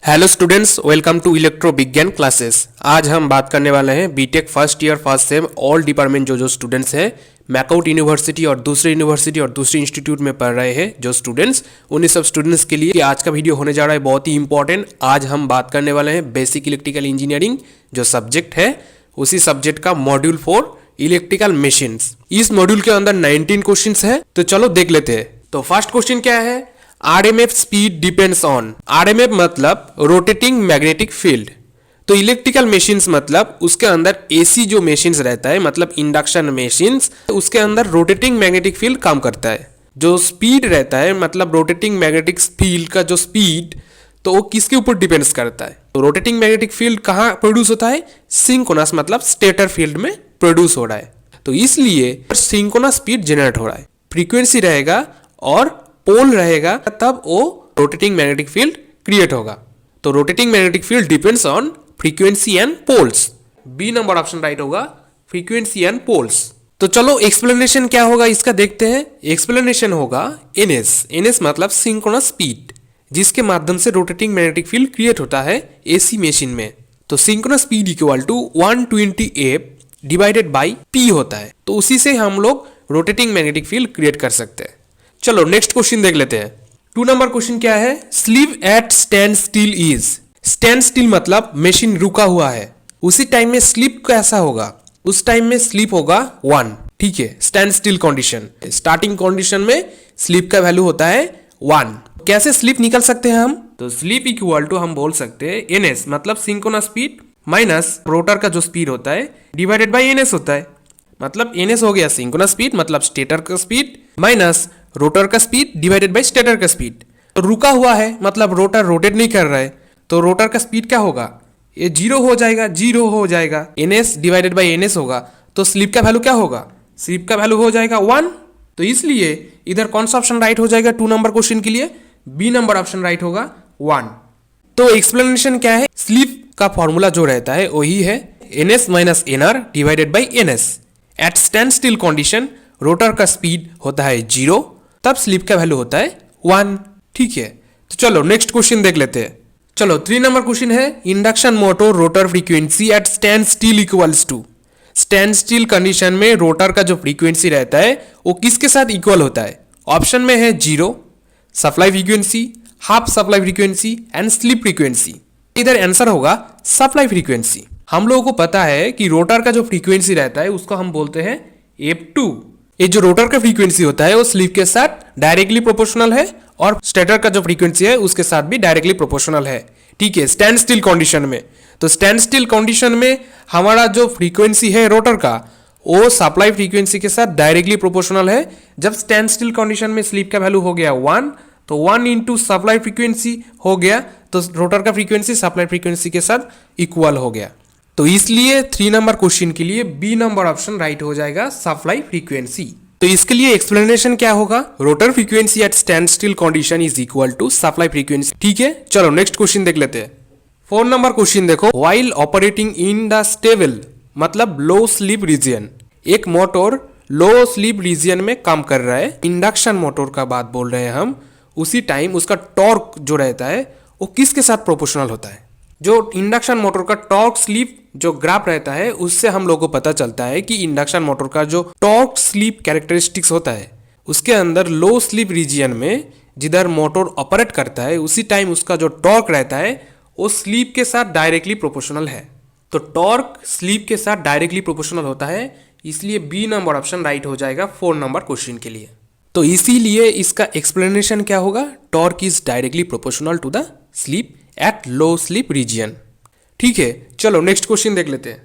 Hello students, welcome to electro Vigyan classes. आज हम बात करने वाले हैं BTech first year first sem all department जो स्टूडेंट्स हैं मैकआउट यूनिवर्सिटी और दूसरी यूनिवर्सिटी और दूसरी इंस्टीट्यूट में पढ़ रहे हैं जो स्टूडेंट्स, उन्हीं सब स्टूडेंट्स के लिए आज का वीडियो होने जा रहा है बहुत ही इंपॉर्टेंट। आज हम बात करने वाले हैं बेसिक इलेक्ट्रिकल इंजीनियरिंग जो सब्जेक्ट है, उसी सब्जेक्ट का मॉड्यूल 4 इलेक्ट्रिकल मशीन्स। इस मॉड्यूल के अंदर 19 क्वेश्चंस है, तो चलो देख लेते हैं। तो फर्स्ट क्वेश्चन क्या है? RMF speed depends on. RMF मतलब रोटेटिंग मैग्नेटिक फील्ड। तो इलेक्ट्रिकल मशीन्स मतलब उसके अंदर AC जो मशीन्स रहता है, मतलब इंडक्शन मशीन्स, उसके अंदर रोटेटिंग मैग्नेटिक फील्ड काम करता है। जो स्पीड रहता है मतलब रोटेटिंग मैग्नेटिक फील्ड का जो स्पीड, तो वो किसके ऊपर डिपेंड्स करता है? तो रोटेटिंग मैग्नेटिक फील्ड कहाँ प्रोड्यूस होता है? सिंक्रोनस मतलब स्टेटर फील्ड में प्रोड्यूस हो रहा है। तो इसलिए सिंक्रोनस स्पीड जनरेट हो रहा है, फ्रीक्वेंसी रहेगा और पोल रहेगा, तब वो रोटेटिंग मैग्नेटिक फील्ड क्रिएट होगा। तो rotating magnetic field depends on frequency and poles. B number option right होगा, फ्रीक्वेंसी एंड पोल्स। तो चलो एक्सप्लेनेशन क्या होगा इसका देखते हैं। एक्सप्लेनेशन होगा NS मतलब सिंक्रोनस स्पीड, जिसके माध्यम से रोटेटिंग मैग्नेटिक फील्ड क्रिएट होता है AC मशीन में। तो synchronous speed equal to 120F divided by P होता है। तो उसी से हम लोग रोटेटिंग मैग्नेटिक फील्ड क्रिएट कर सकते हैं। चलो नेक्स्ट क्वेश्चन देख लेते हैं। 2 नंबर क्वेश्चन क्या है? Sleep at stand still is. Stand still मतलब मशीन रुका हुआ है, उसी टाइम में स्लीप कैसा होगा? उस टाइम में स्लीप होगा 1। ठीक है, stand still condition, starting condition में स्लीप का वैल्यू होता है 1। कैसे स्लीप निकल सकते हैं हम? तो स्लीप इक्वल टू हम बोल सकते हैं NS मतलब सिंक्रोनस स्पीड माइनस रोटर का जो स्पीड होता है डिवाइडेड बाई NS होता है। मतलब NS हो गया सिंक्रोनस स्पीड मतलब स्टेटर का स्पीड माइनस रोटर का स्पीड डिवाइडेड बाय स्टेटर का स्पीड। तो रुका हुआ है मतलब रोटर रोटेट नहीं कर रहा है, तो रोटर का स्पीड क्या होगा? ये जीरो हो जाएगा। NS डिवाइडेड बाय NS होगा, तो स्लिप का वैल्यू क्या होगा? स्लिप का वैल्यू हो जाएगा 1। तो इसलिए इधर कौन सा ऑप्शन राइट हो जाएगा 2 नंबर क्वेश्चन के लिए? बी नंबर ऑप्शन राइट होगा 1। तो एक्सप्लेनेशन क्या है? स्लिप का फॉर्मूला जो रहता है वही है NS minus NR divided by NS। At stand still condition rotor का स्पीड होता है 0, तब स्लिप का वैल्यू होता है 1। ठीक है, तो चलो नेक्स्ट क्वेश्चन देख लेते हैं। चलो 3 नंबर क्वेश्चन है induction motor rotor frequency at stand still equals to. Stand still condition में रोटर का जो फ्रीक्वेंसी रहता है वो किसके साथ इक्वल होता है? ऑप्शन में है 0, supply frequency, half supply frequency and slip frequency. इधर आंसर होगा सप्लाई फ्रीक्वेंसी। हम लोगों को पता है कि रोटर का जो फ्रीक्वेंसी रहता है उसको हम बोलते हैं F2। ये जो रोटर का फ्रीक्वेंसी होता है वो स्लिप के साथ डायरेक्टली प्रोपोर्शनल है और स्टेटर का जो फ्रीक्वेंसी है उसके साथ भी डायरेक्टली प्रोपोर्शनल है। ठीक है, स्टैंड स्टिल कंडीशन में। तो स्टैंड स्टिल कंडीशन में हमारा जो फ्रीक्वेंसी है रोटर का वो सप्लाई फ्रीक्वेंसी के साथ डायरेक्टली प्रोपोर्शनल है। जब स्टैंड स्टिल कंडीशन में स्लिप का वैल्यू हो गया 1, तो 1 इंटू सप्लाई फ्रीक्वेंसी हो गया, तो रोटर का फ्रीक्वेंसी सप्लाई फ्रीक्वेंसी के साथ इक्वल हो गया। तो इसलिए 3 नंबर क्वेश्चन के लिए बी नंबर ऑप्शन राइट हो जाएगा, सप्लाई फ्रीक्वेंसी। तो इसके लिए एक्सप्लेनेशन क्या होगा? Rotor frequency at stand still condition is equal to supply frequency. ठीक है, चलो नेक्स्ट क्वेश्चन देख लेते हैं। 4 नंबर क्वेश्चन देखो, while operating in the stable मतलब लो स्लीप रीजन। एक मोटर लो स्लीप रीजन में काम कर रहा है, इंडक्शन मोटर का बात बोल रहे हैं हम। उसी टाइम उसका टॉर्क जो रहता है वो किसके साथ प्रोपोर्शनल होता है? जो इंडक्शन मोटर का टॉर्क स्लीप जो ग्राफ रहता है उससे हम लोगों को पता चलता है कि इंडक्शन मोटर का जो टॉर्क स्लीप कैरेक्टरिस्टिक्स होता है उसके अंदर लो स्लीप रीजियन में जिधर मोटर ऑपरेट करता है उसी टाइम उसका जो टॉर्क रहता है वो स्लीप के साथ डायरेक्टली प्रोपोर्शनल है। तो टॉर्क स्लीप के साथ डायरेक्टली प्रोपोर्शनल होता है, इसलिए बी नंबर ऑप्शन राइट हो जाएगा 4 नंबर क्वेश्चन के लिए। तो इसीलिए इसका एक्सप्लेनेशन क्या होगा? Torque is directly proportional to the slip at low slip region. ठीक है, चलो नेक्स्ट क्वेश्चन देख लेते हैं।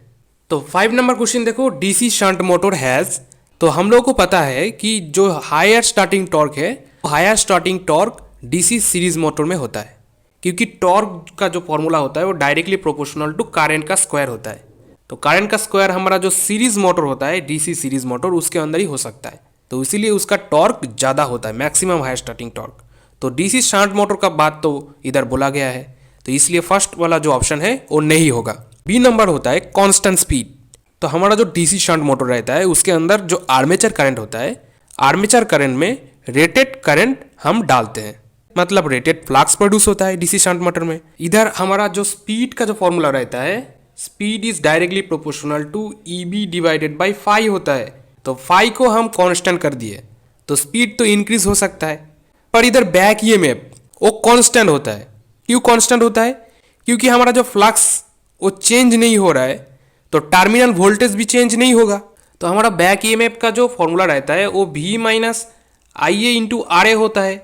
तो 5 नंबर क्वेश्चन देखो, DC शंट मोटर हैज। तो हम लोग को पता है कि जो हायर स्टार्टिंग टॉर्क है, higher starting torque DC series motor में होता है, क्योंकि टॉर्क का जो फॉर्मूला होता है वो डायरेक्टली प्रोपोर्शनल टू करंट का स्क्वायर होता है। तो करंट का स्क्वायर हमारा जो सीरीज मोटर होता है DC सीरीज मोटर उसके अंदर ही हो सकता है, तो इसीलिए उसका टॉर्क ज़्यादा होता है, मैक्सिमम हायर स्टार्टिंग टॉर्क। तो DC शंट मोटर का बात तो इधर बोला गया है, तो इसलिए फर्स्ट वाला जो ऑप्शन है वो नहीं होगा। बी नंबर होता है कांस्टेंट स्पीड। तो हमारा जो DC शंट मोटर रहता है उसके अंदर जो आर्मेचर करंट होता है, आर्मेचर करंट में रेटेड करंट हम डालते हैं। मतलब रेटेड फ्लक्स प्रोड्यूस होता है डीसी शंट मोटर में। इधर हमारा जो स्पीड का जो फॉर्मूला रहता है, speed is directly proportional to EB divided by phi होता है। तो फाई को हम कांस्टेंट कर दिए तो स्पीड तो इंक्रीज हो सकता है, पर इधर बैक ईएमएफ वो कांस्टेंट होता है। क्यों कांस्टेंट होता है? क्योंकि हमारा जो फ्लक्स वो चेंज नहीं हो रहा है, तो टर्मिनल वोल्टेज भी चेंज नहीं होगा। तो हमारा बैक ईएमएफ का जो फॉर्मूला रहता है वो V minus I A into R A होता है।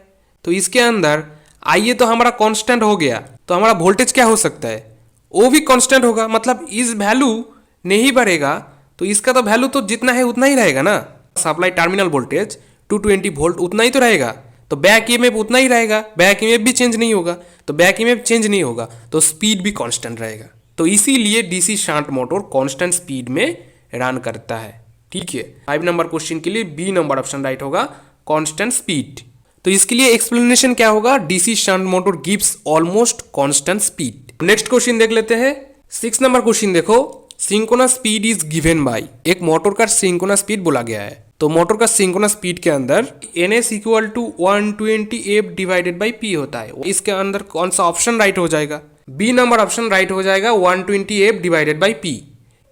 तो इसके अंदर आई ए तो हमारा कांस्टेंट हो गया, तो हमारा वोल्टेज क्या हो सकता है? वो भी कांस्टेंट होगा, मतलब इस वैल्यू नहीं बढ़ेगा, तो इसका तो वैल्यू तो जितना है उतना ही रहेगा ना। सप्लाई टर्मिनल वोल्टेज 220 वोल्ट उतना ही तो रहेगा, तो बैक ईएमएफ उतना ही रहेगा, बैक ईएमएफ भी चेंज नहीं होगा। तो बैक ईएमएफ चेंज नहीं होगा तो स्पीड भी कांस्टेंट रहेगा। तो इसीलिए DC shunt motor constant speed में रन करता है। ठीक है, 5 नंबर क्वेश्चन के लिए बी नंबर ऑप्शन राइट होगा, कांस्टेंट स्पीड। तो इसके लिए एक्सप्लेनेशन क्या होगा? DC shunt motor gives almost constant speed. Next question देख लेते हैं। 6 नंबर क्वेश्चन देखो, synchronous speed is given by, एक मोटर का सिंक्रोनस स्पीड बोला गया है। तो मोटर का सिंक्रोनस स्पीड के अंदर ns equal to 120 F divided by P होता है। इसके अंदर कौन सा ऑप्शन राइट हो जाएगा? बी नंबर ऑप्शन राइट हो जाएगा, 120 एफ डिवाइडेड बाई पी।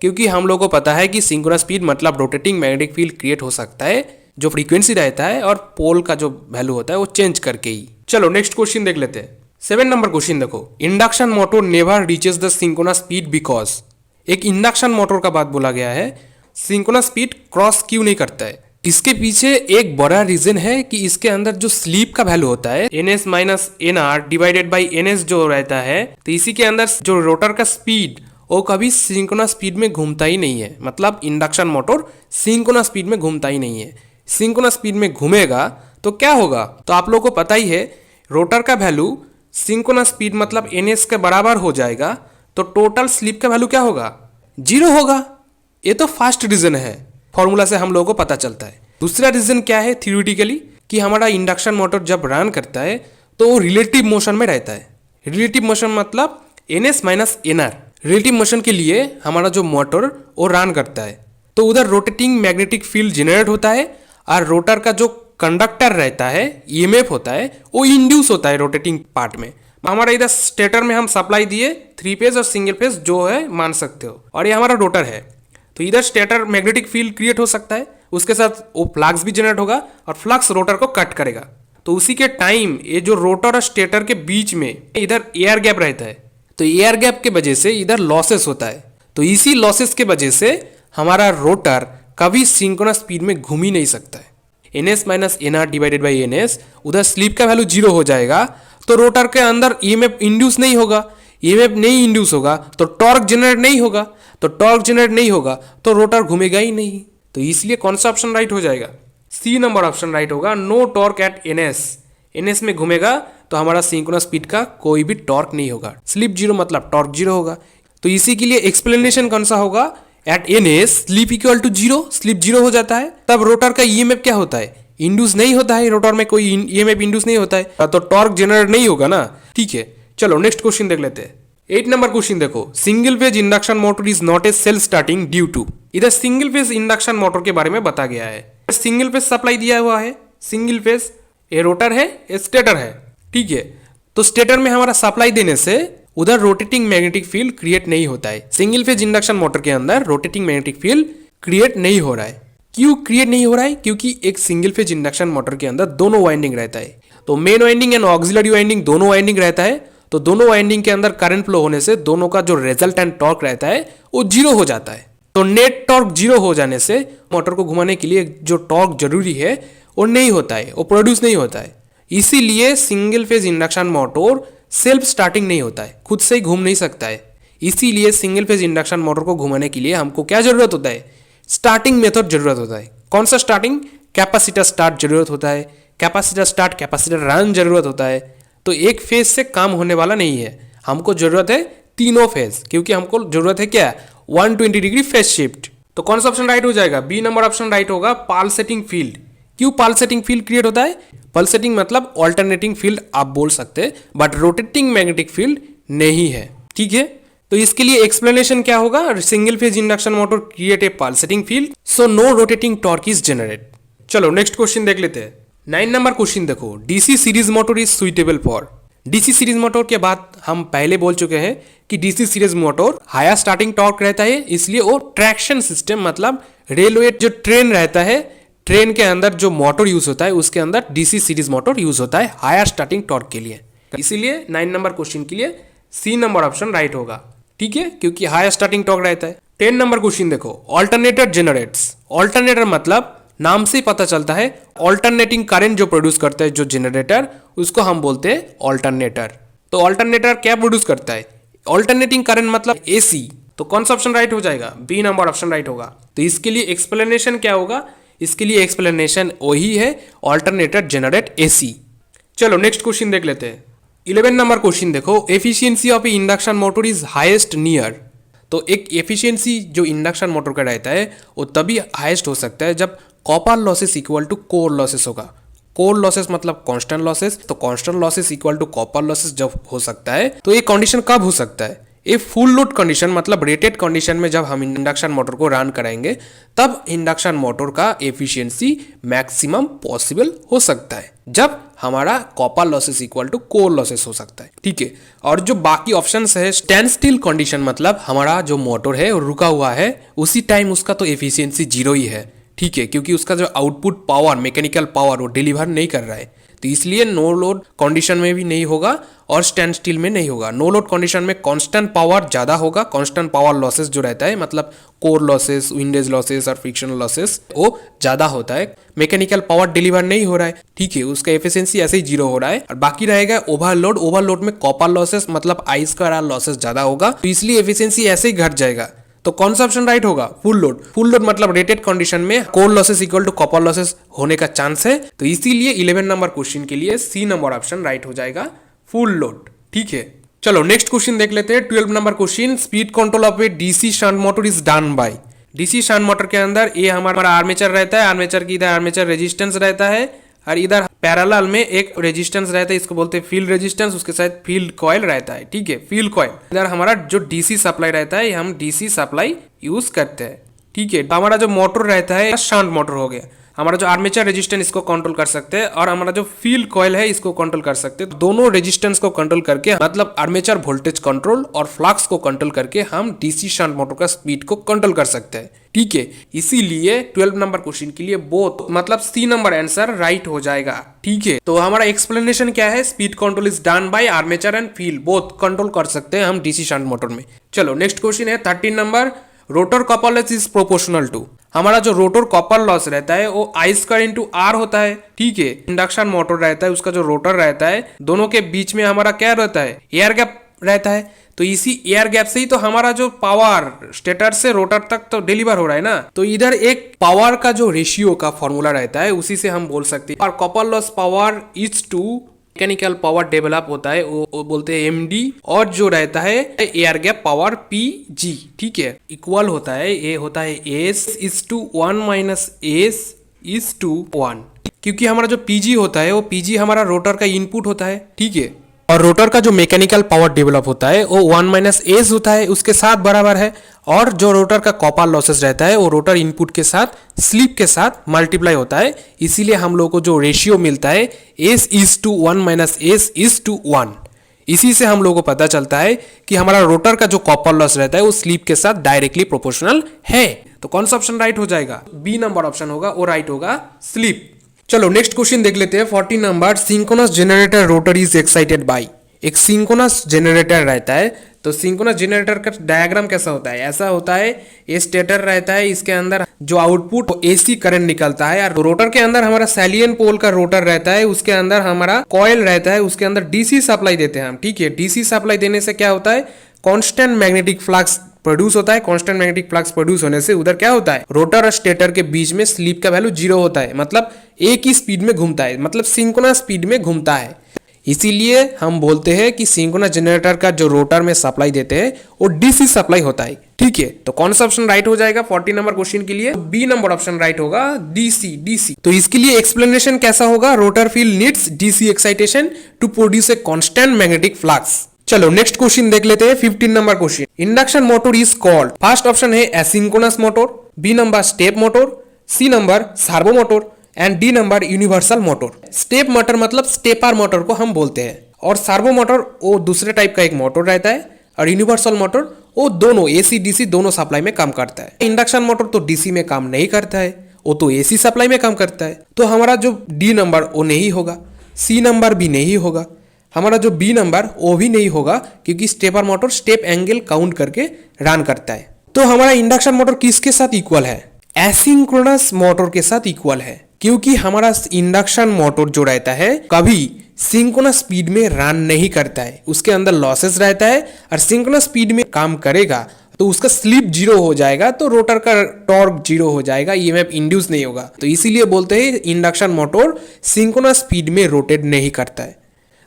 क्योंकि हम लोग को पता है कि सिंक्रोनस स्पीड मतलब रोटेटिंग मैग्नेटिक फील्ड क्रिएट हो सकता है जो फ्रीक्वेंसी रहता है और पोल का जो वैल्यू होता है वो चेंज करके ही। चलो नेक्स्ट क्वेश्चन देख लेते हैं। 7 नंबर क्वेश्चन देखो, induction motor never reaches the synchronous speed because, एक इंडक्शन मोटर का बात बोला गया है, सिंक्रोनस स्पीड क्रॉस क्यों नहीं करता है? इसके पीछे एक बड़ा रीजन है कि इसके अंदर जो स्लीप का वैल्यू होता है ns minus N R divided by ns जो रहता है, तो इसी के अंदर जो रोटर का स्पीड वो कभी सिंक्रोनस स्पीड में घूमता ही नहीं है। मतलब इंडक्शन मोटर सिंक्रोनस स्पीड में घूमता ही नहीं है। सिंक्रोनस स्पीड में घूमेगा तो क्या होगा? तो आप लोगों को पता ही है, रोटर का वैल्यू सिंक्रोनस स्पीड मतलब ns के बराबर हो जाएगा, तो टोटल स्लिप का वैल्यू क्या होगा? 0 होगा। ये तो फर्स्ट रीजन है, फॉर्मूला से हम लोगों को पता चलता है। दूसरा रीजन क्या है थ्योरेटिकली, कि हमारा इंडक्शन मोटर जब रन करता है तो वो रिलेटिव मोशन में रहता है। रिलेटिव मोशन मतलब ns minus N R. Relative motion के लिए हमारा जो मोटर वो रन करता है, तो उधर रोटेटिंग मैग्नेटिक फील्ड जनरेट होता है और रोटर का जो कंडक्टर रहता है ईएमएफ होता है वो इंड्यूस होता है रोटेटिंग पार्ट में। हमारा इधर स्टेटर में हम सप्लाई दिए 3 फेज और सिंगल फेज जो है मान सकते हो, और ये हमारा रोटर है। तो इधर स्टेटर मैग्नेटिक फील्ड क्रिएट हो सकता है, उसके साथ वो फ्लक्स भी जनरेट होगा और फ्लक्स रोटर को कट करेगा। तो उसी के टाइम ये जो रोटर और स्टेटर के बीच में इधर एयर गैप रहता है, तो एयर गैप के वजह से इधर लॉसेस होता है। तो इसी लॉसेस के वजह से हमारा रोटर कभी सिंक्रोनस स्पीड में घूम ही नहीं सकता है। ns minus N R divided by ns, उधर स्लिप का वैल्यू 0 हो जाएगा, तो रोटर के अंदर ईएमएफ इंड्यूस नहीं होगा। ईएमएफ नहीं इंड्यूस होगा तो टॉर्क जनरेट नहीं होगा, तो टॉर्क जनरेट नहीं होगा तो रोटर घूमेगा ही नहीं। तो इसलिए कौन सा ऑप्शन राइट हो जाएगा? सी नंबर ऑप्शन राइट होगा, नो टॉर्क एट ns में घूमेगा तो हमारा सिंक्रोनस स्पीड का कोई भी टॉर्क नहीं होगा। स्लिप 0 मतलब टॉर्क 0 होगा। तो इसी के लिए एक्सप्लेनेशन कौन सा होगा? At ns slip equal to 0, slip 0 हो जाता है, तब रोटर का ईएमएफ क्या होता है? इंड्यूस नहीं होता है, रोटर में कोई ईएमएफ इंड्यूस नहीं होता है, तो टॉर्क जनरेट नहीं होगा ना। ठीक है, चलो नेक्स्ट क्वेश्चन देख लेते हैं। 8 नंबर क्वेश्चन देखो, single phase induction motor is not a self starting due to, इधर सिंगल फेज इंडक्शन मोटर के बारे में बता गया है। सिंगल फेज सप्लाई दिया हुआ है, सिंगल फेज, ये रोटर है, ये स्टेटर है। ठीक है, तो स्टेटर में हमारा सप्लाई देने से उधर रोटेटिंग मैग्नेटिक फील्ड क्रिएट नहीं होता है। सिंगल फेज इंडक्शन मोटर के अंदर रोटेटिंग मैग्नेटिक फील्ड क्रिएट नहीं हो रहा है। क्यों क्रिएट नहीं हो रहा है? क्योंकि एक सिंगल फेज इंडक्शन मोटर के अंदर दोनों वाइंडिंग रहता है, तो main winding and auxiliary winding दोनों वाइंडिंग रहता है। तो दोनों वाइंडिंग के अंदर करंट फ्लो होने से दोनों का जो रिजल्टेंट टॉर्क रहता है वो 0 हो जाता है। तो नेट टॉर्क 0 हो जाने से मोटर को घुमाने के लिए जो टॉर्क जरूरी है वो नहीं होता है, वो प्रोड्यूस नहीं होता है। इसीलिए single phase induction motor self starting नहीं होता है, खुद से ही घूम नहीं सकता है। इसीलिए सिंगल फेज इंडक्शन मोटर को घुमाने के लिए हमको क्या जरूरत होता है? स्टार्टिंग मेथड जरूरत होता है। कौन सा स्टार्टिंग? कैपेसिटर स्टार्ट जरूरत होता है, कैपेसिटर स्टार्ट, कैपेसिटर रन जरूरत होता है। तो एक फेज से काम होने वाला नहीं है, हमको जरूरत है तीनों फेज, क्योंकि हमको जरूरत है क्या? 120 डिग्री फेज शिफ्ट। तो कौन सा ऑप्शन राइट हो जाएगा? बी नंबर ऑप्शन राइट होगा, पल्सेटिंग फील्ड। क्यों पल्सेटिंग फील्ड क्रिएट होता है? पल्सेटिंग मतलब ऑल्टरनेटिंग फील्ड आप बोल सकते हैं, बट रोटेटिंग मैग्नेटिक फील्ड नहीं है। ठीक है, तो इसके लिए एक्सप्लेनेशन क्या होगा? Single phase induction motor create a pulsating field, so no rotating torque is generate. चलो नेक्स्ट क्वेश्चन देख लेते हैं। 9 नंबर क्वेश्चन देखो, DC series motor is suitable for. DC series motor के बाद हम पहले बोल चुके हैं कि DC series motor higher starting torque रहता है, इसलिए वो ट्रैक्शन सिस्टम मतलब रेलवे जो ट्रेन रहता है, ट्रेन के अंदर जो मोटर यूज होता है उसके अंदर डीसी सीरीज मोटर यूज होता है हायर स्टार्टिंग टॉर्क के लिए। इसीलिए 9 नंबर क्वेश्चन के लिए सी नंबर ऑप्शन राइट होगा, ठीक है, क्योंकि हायर स्टार्टिंग टॉर्क रहता है। 10 नंबर क्वेश्चन देखो, ऑल्टरनेटर जनरेट्स। ऑल्टरनेटर मतलब नाम से ही पता चलता है ऑल्टरनेटिंग करंट जो प्रोड्यूस करता है जो जनरेटर, उसको हम बोलते हैं ऑल्टरनेटर। तो ऑल्टरनेटर क्या प्रोड्यूस करता है? ऑल्टरनेटिंग करंट मतलब एसी। तो कौन सा ऑप्शन राइट हो जाएगा? बी नंबर ऑप्शन राइट होगा। तो इसके लिए एक्सप्लेनेशन क्या होगा? इसके लिए एक्सप्लेनेशन वही है, ऑल्टरनेटर जनरेट एसी। चलो नेक्स्ट क्वेश्चन देख लेते हैं। 11 नंबर क्वेश्चन देखो, efficiency of A induction motor is highest near. तो एक एफिशिएंसी जो इंडक्शन मोटर का रहता है वो तभी हाईएस्ट हो सकता है जब copper losses equal to core losses होगा। कोर लॉसेस मतलब कांस्टेंट लॉसेस, तो constant losses equal to copper losses जब हो सकता है तो ये कंडीशन कब हो सकता है? ये फुल लोड कंडीशन मतलब रेटेड कंडीशन में जब हम इंडक्शन मोटर को रन कराएंगे तब इंडक्शन मोटर का एफिशिएंसी मैक्सिमम पॉसिबल हो सकता है, जब हमारा copper losses equal to core losses हो सकता है, ठीक है। और जो बाकी ऑप्शंस है, स्टैंड स्टिल कंडीशन मतलब हमारा जो मोटर है वो रुका हुआ है, उसी टाइम उसका तो एफिशिएंसी 0 ही है, ठीक है, क्योंकि उसका जो आउटपुट पावर, मैकेनिकल पावर वो डिलीवर नहीं कर रहा है, तो इसलिए नो लोड कंडीशन में भी नहीं होगा और स्टैंड स्टिल में नहीं होगा। नो लोड कंडीशन में कांस्टेंट पावर ज़्यादा होगा, कांस्टेंट पावर लॉसेस जो रहता है मतलब कोर लॉसेस, विंडेज लॉसेस और फ्रिक्शनल लॉसेस वो ज़्यादा होता है। मैकेनिकल पावर डिलीवर नहीं हो रहा है, ठीक है, उसका एफिशिएंसी ऐसे ही 0 हो रहा है। और बाकी रहेगा ओवरलोड। ओवरलोड में कॉपर लॉसेस मतलब आई स्क्वायर आर लॉसेस ज़्यादा होगा, तो इसलिए एफिशिएंसी ऐसे ही घट जाएगा। तो कौन सा ऑप्शन राइट होगा? Full load. फुल लोड मतलब रेटेड कंडीशन में core losses equal to copper losses होने का चांस है, तो इसीलिए 11 नंबर क्वेश्चन के लिए सी नंबर ऑप्शन राइट हो जाएगा, फुल लोड, ठीक है। चलो नेक्स्ट क्वेश्चन देख लेते हैं। 12 number question, speed control of A DC shunt motor is done by. DC shunt motor के अंदर ये हमारा आर्मेचर रहता है, आर्मेचर की इधर आर्मेचर रेजिस्टेंस रहता है और इधर पैरेलल में एक रेजिस्टेंस रहता है, इसको बोलते हैं फील्ड रेजिस्टेंस, उसके साथ फील्ड कॉइल रहता है, ठीक है, फील्ड कॉइल। इधर हमारा जो डीसी सप्लाई रहता है हम डीसी सप्लाई यूज करते हैं, ठीक है। हमारा जो मोटर रहता है शंट मोटर हो गया, हमारा जो आर्मेचर रेजिस्टेंस इसको कंट्रोल कर सकते हैं और हमारा जो फील्ड कॉइल है इसको कंट्रोल कर सकते हैं। दोनों रेजिस्टेंस को कंट्रोल करके मतलब आर्मेचर वोल्टेज कंट्रोल और फ्लक्स को कंट्रोल करके हम डीसी शंट मोटर का स्पीड को कंट्रोल कर सकते हैं, ठीक है। इसीलिए 12 नंबर क्वेश्चन के लिए बोथ मतलब सी नंबर आंसर राइट हो जाएगा, ठीक है। तो हमारा एक्सप्लेनेशन क्या है? Speed control is done by armature and field, both control कर सकते हैं हम डीसी शंट मोटर में। चलो नेक्स्ट क्वेश्चन है 13 number, rotor copper loss is proportional to. हमारा जो रोटर कॉपर लॉस रहता है वो आई स्क्वायर इंटू आर होता है, ठीक है। इंडक्शन मोटर रहता है, उसका जो रोटर रहता है दोनों के बीच में हमारा क्या रहता है? एयर गैप रहता है, तो इसी एयर गैप से ही तो हमारा जो पावर स्टेटर से रोटर तक तो डिलीवर हो रहा है ना, तो इधर एक पावर का जो रेशियो का फॉर्मूला रहता है उसी से हम बोल सकते हैं। और copper loss power is to mechanical power develop होता है वो बोलते हैं एमडी, और जो रहता है एयर गैप पावर पीजी, ठीक है, इक्वल होता है, ये होता है S is to 1 minus S is to 1, क्योंकि हमारा जो पीजी होता है वो पीजी हमारा रोटर का इनपुट होता है, ठीक है, और रोटर का जो मैकेनिकल पावर डेवलप होता है वो 1 माइनस एस होता है, उसके साथ बराबर है। और जो रोटर का कॉपर लॉसेस रहता है वो रोटर इनपुट के साथ स्लिप के साथ मल्टीप्लाई होता है, इसीलिए हम लोग को जो रेशियो मिलता है S is to 1 minus S is to 1, इसी से हम लोग को पता चलता है कि हमारा रोटर का जो कॉपर लॉस रहता है वो स्लिप के साथ डायरेक्टली प्रोपोर्शनल है। तो कौन सा ऑप्शन राइट हो जाएगा? बी नंबर ऑप्शन होगा, वो राइट होगा, स्लिप। चलो नेक्स्ट क्वेश्चन देख लेते हैं 14 number, synchronous generator rotor is excited by. एक सिंक्रोनस जनरेटर रहता है, तो सिंक्रोनस जनरेटर का डायग्राम कैसा होता है? ऐसा होता है, ये स्टेटर रहता है, इसके अंदर जो आउटपुट एसी करंट निकलता है, और रोटर के अंदर हमारा सैलियन पोल का रोटर रहता है, उसके अंदर हमारा कॉइल रहता है, उसके अंदर डीसी सप्लाई देते हैं हम, ठीक है। डीसी सप्लाई देने से क्या होता है? कांस्टेंट मैग्नेटिक फ्लक्स प्रोड्यूस होता है। कांस्टेंट मैग्नेटिक फ्लक्स प्रोड्यूस होने से उधर क्या होता है? रोटर और स्टेटर के बीच में स्लिप का वैल्यू 0 होता है, मतलब एक ही स्पीड में घूमता है, मतलब सिंक्रोनस स्पीड में घूमता है। इसीलिए हम बोलते हैं कि सिंक्रोनस जनरेटर का जो रोटर में सप्लाई देते हैं वो डीसी सप्लाई होता है, ठीक है। तो कौन सा ऑप्शन राइट हो जाएगा 14 नंबर क्वेश्चन के लिए? बी नंबर ऑप्शन राइट होगा, डीसी। डीसी तो इसके लिए एक्सप्लेनेशन कैसा होगा? Rotor field needs DC excitation to produce a constant magnetic flux. चलो नेक्स्ट क्वेश्चन देख लेते हैं 15 number question, induction motor is called. First option है asynchronous motor, B number step motor, C number servo motor and D number universal motor. Step motor मतलब stepper motor को हम बोलते हैं, और सर्वो मोटर वो दूसरे टाइप का एक मोटर रहता है, और यूनिवर्सल मोटर वो दोनों एसी डीसी दोनों सप्लाई में काम करता है। इंडक्शन मोटर तो डीसी में काम नहीं करता है, वो तो एसी सप्लाई में काम करता है। तो हमारा जो डी नंबर वो नहीं होगा, सी नंबर भी नहीं होगा, हमारा जो बी नंबर वो भी नहीं होगा, क्योंकि stepper motor step angle count करके रन करता है। तो हमारा इंडक्शन मोटर किसके साथ इक्वल है? एसिंक्रोनस मोटर के साथ इक्वल है, क्योंकि हमारा इंडक्शन मोटर जो रहता है कभी सिंक्रोनस स्पीड में रन नहीं करता है, उसके अंदर लॉसेस रहता है, और सिंक्रोनस स्पीड में काम करेगा तो उसका स्लिप जीरो हो जाएगा, तो रोटर का टॉर्क जीरो हो जाएगा, ईएमएफ इंड्यूस नहीं होगा। तो इसीलिए बोलते हैं इंडक्शन मोटर सिंक्रोनस स्पीड में रोटेट नहीं करता है।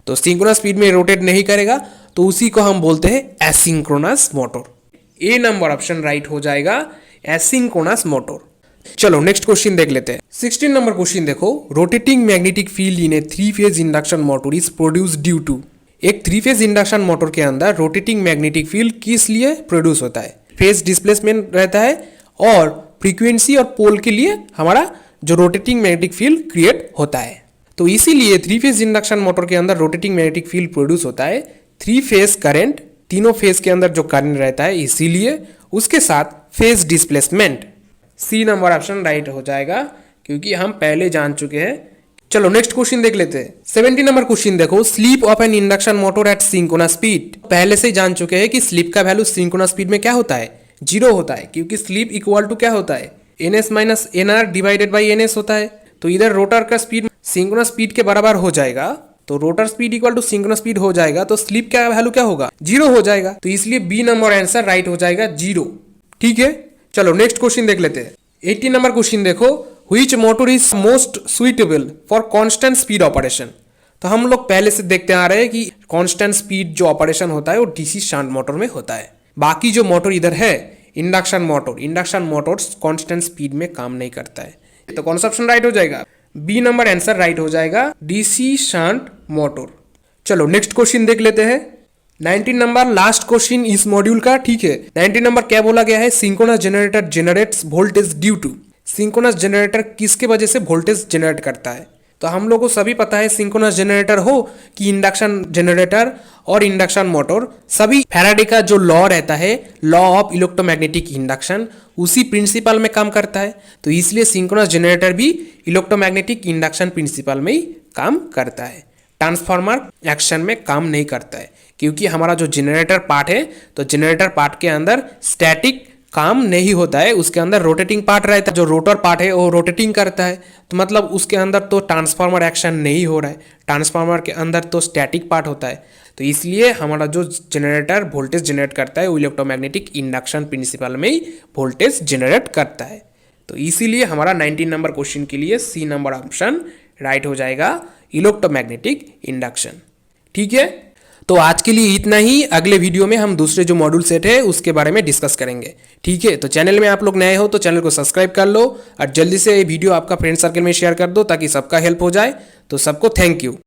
तो सिंक्रोनस स्पीड में रोटेट नहीं करेगा तो उसी को हम बोलते हैं asynchronous motor. A number option right हो जाएगा, एसिंक्रोनस मोटर। चलो नेक्स्ट क्वेश्चन देख लेते हैं। 16 नंबर क्वेश्चन देखो, rotating magnetic field in a 3 phase induction motor is produce due to. एक 3 फेज इंडक्शन मोटर के अंदर रोटेटिंग मैग्नेटिक फील्ड किस लिए प्रोड्यूस होता है? फेज डिस्प्लेसमेंट रहता है, और फ्रीक्वेंसी और पोल के लिए हमारा जो रोटेटिंग मैग्नेटिक फील्ड क्रिएट होता है। तो इसीलिए 3 फेज इंडक्शन मोटर के अंदर रोटेटिंग मैग्नेटिक फील्ड प्रोड्यूस होता है। 3 फेज करंट, तीनों फेज के अंदर जो करंट रहता है, इसीलिए उसके साथ phase displacement. C number option right हो जाएगा, क्योंकि हम पहले जान चुके हैं। चलो नेक्स्ट क्वेश्चन देख लेते हैं। 17 नंबर क्वेश्चन देखो, slip of N induction motor at synchronous speed. पहले से ही जान चुके हैं कि स्लिप का वैल्यू सिंक्रोनस स्पीड में क्या होता है? 0 होता है, क्योंकि स्लिप इक्वल टू क्या होता है? ns minus nr divided by ns होता है। तो इधर रोटर का स्पीड सिंक्रोनस स्पीड के बराबर हो जाएगा, तो rotor speed equal to synchronous speed हो जाएगा, तो स्लिप का वैल्यू क्या होगा? 0 हो जाएगा। तो इसलिए बी नंबर आंसर राइट हो जाएगा 0। ठीक है, चलो नेक्स्ट क्वेश्चन देख लेते हैं। 18 नंबर क्वेश्चन देखो, which motor is most suitable for constant speed operation. तो हम लोग पहले से देखते आ रहे हैं कि कांस्टेंट स्पीड जो ऑपरेशन होता है वो डीसी शंट मोटर में होता है। बाकी जो मोटर इधर है इंडक्शन मोटर्स कांस्टेंट स्पीड में काम नहीं करता है। तो कौन सा ऑप्शन राइट हो जाएगा? बी नंबर आंसर राइट हो जाएगा, डीसी शंट मोटर। चलो नेक्स्ट क्वेश्चन देख लेते हैं। 19 नंबर लास्ट क्वेश्चन इस मॉड्यूल का। ठीक है, 19 नंबर क्या बोला गया है? Synchronous generator generates voltage due to. Synchronous generator किसके वजह से वोल्टेज जनरेट करता है? तो हम लोग को सभी पता है सिंक्रोनस जनरेटर हो कि इंडक्शन जनरेटर और इंडक्शन मोटर सभी फैराडे का जो लॉ रहता है, लॉ ऑफ इलेक्ट्रोमैग्नेटिक इंडक्शन, उसी प्रिंसिपल में काम करता है। तो इसलिए सिंक्रोनस जनरेटर भी इलेक्ट्रोमैग्नेटिक इंडक्शन प्रिंसिपल में ही काम करता है, ट्रांसफार्मर एक्शन में काम नहीं करता है। क्योंकि हमारा जो जनरेटर पार्ट है, तो जनरेटर पार्ट के अंदर स्टैटिक काम नहीं होता है, उसके अंदर रोटेटिंग पार्ट रहता है। जो रोटर पार्ट है वो रोटेटिंग करता है, तो मतलब उसके अंदर तो ट्रांसफार्मर एक्शन नहीं हो रहा है, ट्रांसफार्मर के अंदर तो स्टैटिक पार्ट होता है। तो इसलिए हमारा जो जनरेटर वोल्टेज जनरेट करता है वो इलेक्ट्रोमैग्नेटिक इंडक्शन प्रिंसिपल में ही वोल्टेज जनरेट करता है। तो इसीलिए हमारा 19 नंबर क्वेश्चन के लिए सी नंबर ऑप्शन राइट हो जाएगा, इलेक्ट्रोमैग्नेटिक इंडक्शन। ठीक है, तो आज के लिए इतना ही। अगले वीडियो में हम दूसरे जो मॉड्यूल सेट है उसके बारे में डिस्कस करेंगे। ठीक है, तो चैनल में आप लोग नए हो तो चैनल को सब्सक्राइब कर लो, और जल्दी से ये वीडियो आपका फ्रेंड सर्कल में शेयर कर दो ताकि सबका हेल्प हो जाए। तो सबको थैंक यू।